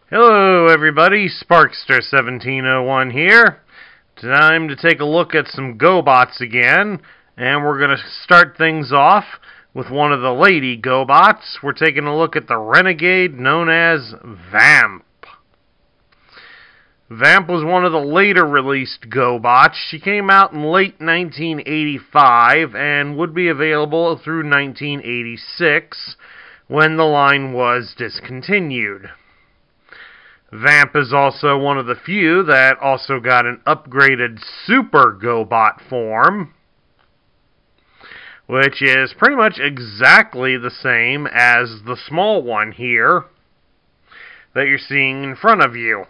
Hello everybody, Sparkster1701 here. Time to take a look at some GoBots again, and we're going to start things off with one of the lady GoBots. We're taking a look at the renegade known as Vamp. Vamp was one of the later released GoBots. She came out in late 1985 and would be available through 1986 when the line was discontinued. Vamp is also one of the few that also got an upgraded Super GoBot form, which is pretty much exactly the same as the small one here that you're seeing in front of you.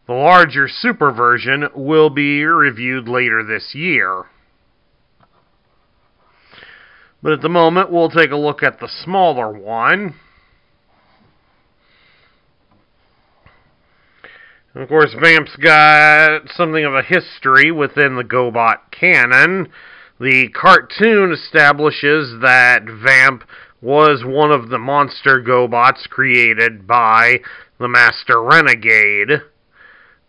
The larger Super version will be reviewed later this year. But at the moment, we'll take a look at the smaller one. Of course, Vamp's got something of a history within the GoBot canon. The cartoon establishes that Vamp was one of the monster GoBots created by the Master Renegade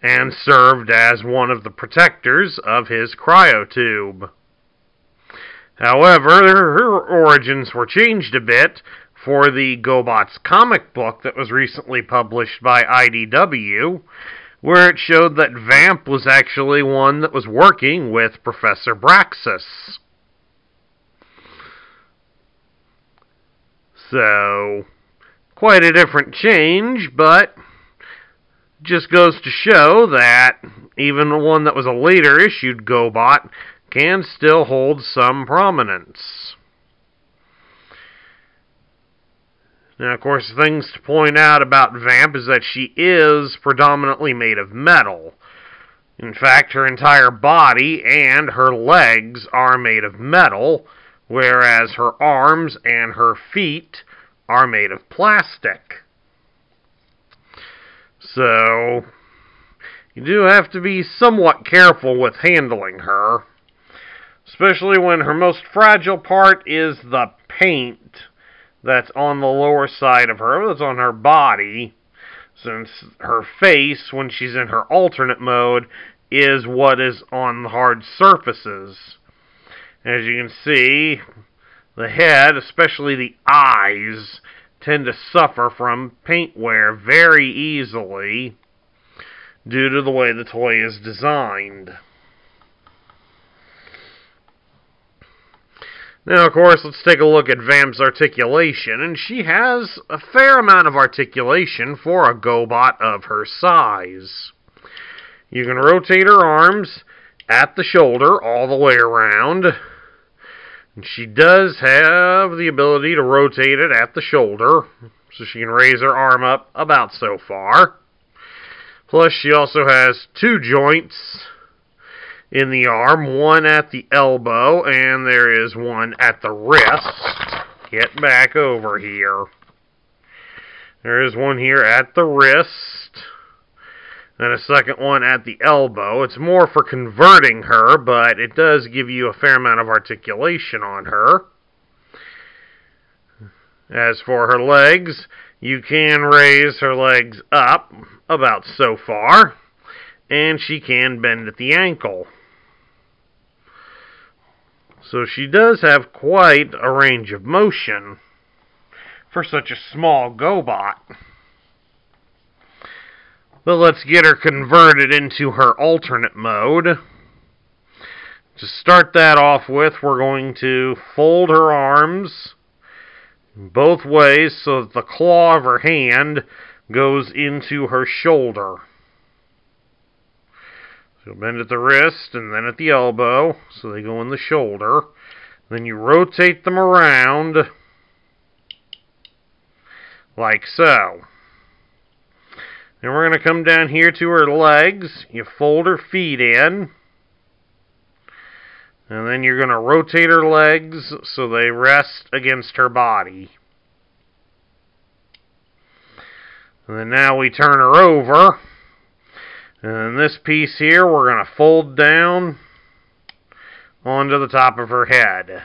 and served as one of the protectors of his cryotube. However, her origins were changed a bit for the GoBots comic book that was recently published by IDW, where it showed that Vamp was actually one that was working with Professor Braxis. So, quite a different change, but just goes to show that even one that was a later issued GoBot can still hold some prominence. Now, of course, things to point out about Vamp is that she is predominantly made of metal. In fact, her entire body and her legs are made of metal, whereas her arms and her feet are made of plastic. So, you do have to be somewhat careful with handling her, especially when her most fragile part is the paint that's on the lower side of her, that's on her body, since her face, when she's in her alternate mode, is what is on the hard surfaces. As you can see, the head, especially the eyes, tend to suffer from paint wear very easily due to the way the toy is designed. Now, of course, let's take a look at Vamp's articulation, and she has a fair amount of articulation for a GoBot of her size. You can rotate her arms at the shoulder all the way around, and she does have the ability to rotate it at the shoulder, so she can raise her arm up about so far. Plus, she also has two joints in the arm, one at the elbow, and there is one at the wrist. Get back over here. There is one here at the wrist, and a second one at the elbow. It's more for converting her, but it does give you a fair amount of articulation on her. As for her legs, you can raise her legs up about so far, and she can bend at the ankle. So she does have quite a range of motion for such a small GoBot. But let's get her converted into her alternate mode. To start that off with, we're going to fold her arms both ways so that the claw of her hand goes into her shoulder. So bend at the wrist and then at the elbow, so they go in the shoulder. Then you rotate them around, like so. Then we're going to come down here to her legs. You fold her feet in. And then you're going to rotate her legs so they rest against her body. And then now we turn her over. And this piece here, we're going to fold down onto the top of her head.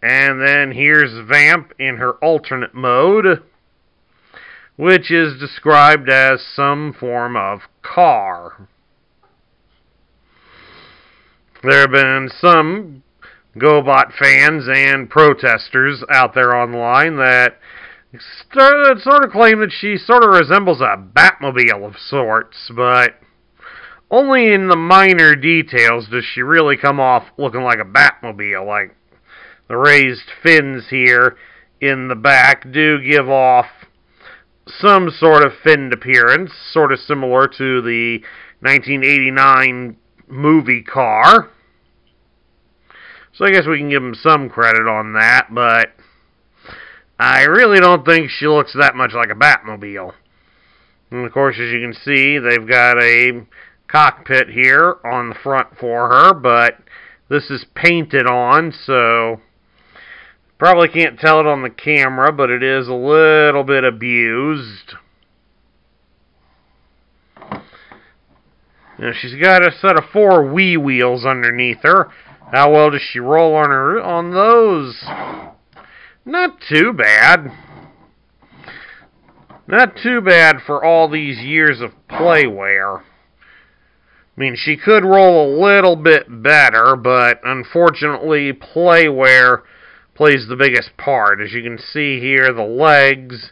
And then here's Vamp in her alternate mode. which is described as some form of car. There have been some GoBot fans and protesters out there online that sort of claim that she sort of resembles a Batmobile of sorts, but only in the minor details does she really come off looking like a Batmobile. Like the raised fins here in the back do give off some sort of finned appearance, sort of similar to the 1989 movie car. So I guess we can give them some credit on that, but I really don't think she looks that much like a Batmobile. And of course, as you can see, they've got a cockpit here on the front for her, but this is painted on, so probably can't tell it on the camera, but it is a little bit abused. Now she's got a set of 4 Wii wheels underneath her. How well does she roll on those? Not too bad. Not too bad for all these years of playwear. I mean, she could roll a little bit better, but unfortunately, playwear plays the biggest part. As you can see here, the legs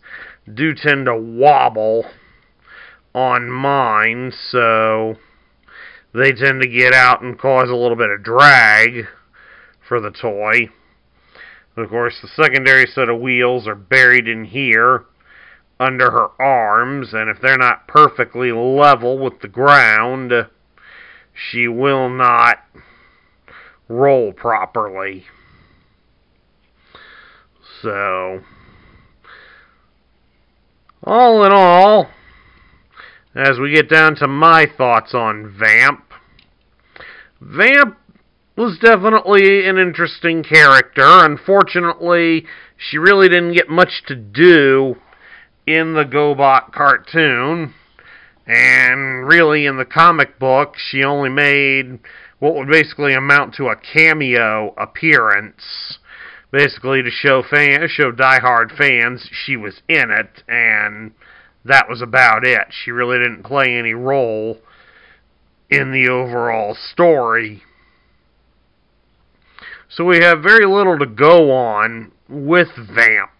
do tend to wobble on mine, so they tend to get out and cause a little bit of drag for the toy. Of course, the secondary set of wheels are buried in here under her arms, and if they're not perfectly level with the ground, she will not roll properly. So, all in all, as we get down to my thoughts on Vamp, Vamp was definitely an interesting character. Unfortunately, she really didn't get much to do in the GoBot cartoon. And really, in the comic book, she only made what would basically amount to a cameo appearance. Basically to show diehard fans she was in it, and that was about it. She really didn't play any role in the overall story. So we have very little to go on with Vamp.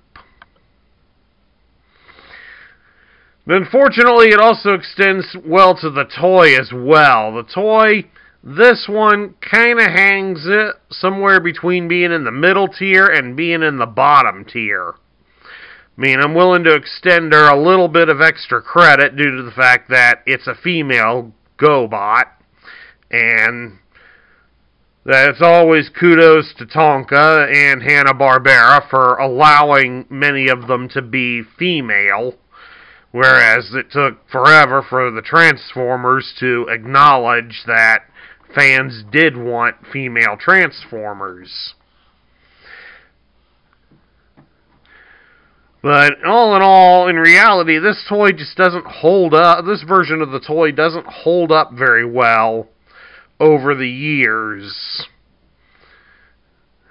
But unfortunately, it also extends well to the toy as well. The toy, this one kind of hangs it somewhere between being in the middle tier and being in the bottom tier. I mean, I'm willing to extend her a little bit of extra credit due to the fact that it's a female GoBot, and that's always kudos to Tonka and Hanna-Barbera for allowing many of them to be female, whereas it took forever for the Transformers to acknowledge that fans did want female Transformers. But all in all, in reality, this toy just doesn't hold up. This version of the toy doesn't hold up very well over the years,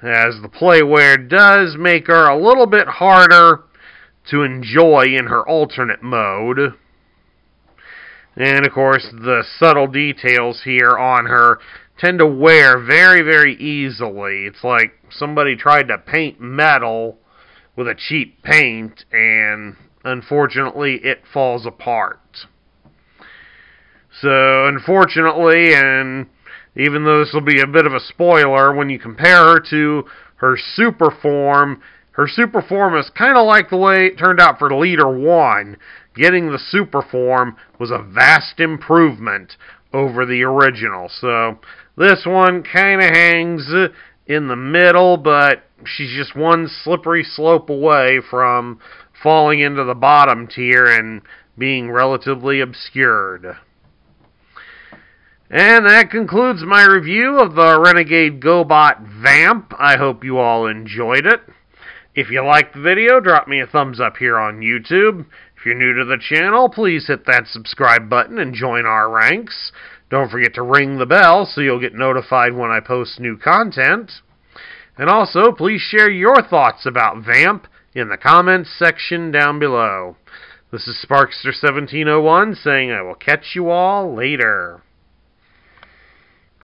as the playwear does make her a little bit harder to enjoy in her alternate mode. And of course, the subtle details here on her tend to wear very, very easily. It's like somebody tried to paint metal with a cheap paint, and unfortunately it falls apart. So unfortunately, and even though this will be a bit of a spoiler, when you compare her to her super form is kind of like the way it turned out for Leader 1. Getting the super form was a vast improvement over the original. So this one kind of hangs in the middle, but she's just one slippery slope away from falling into the bottom tier and being relatively obscured. And that concludes my review of the Renegade GoBot Vamp. I hope you all enjoyed it. If you liked the video, drop me a thumbs up here on YouTube. If you're new to the channel, please hit that subscribe button and join our ranks. Don't forget to ring the bell so you'll get notified when I post new content. And also, please share your thoughts about Vamp in the comments section down below. This is Sparkster1701 saying I will catch you all later.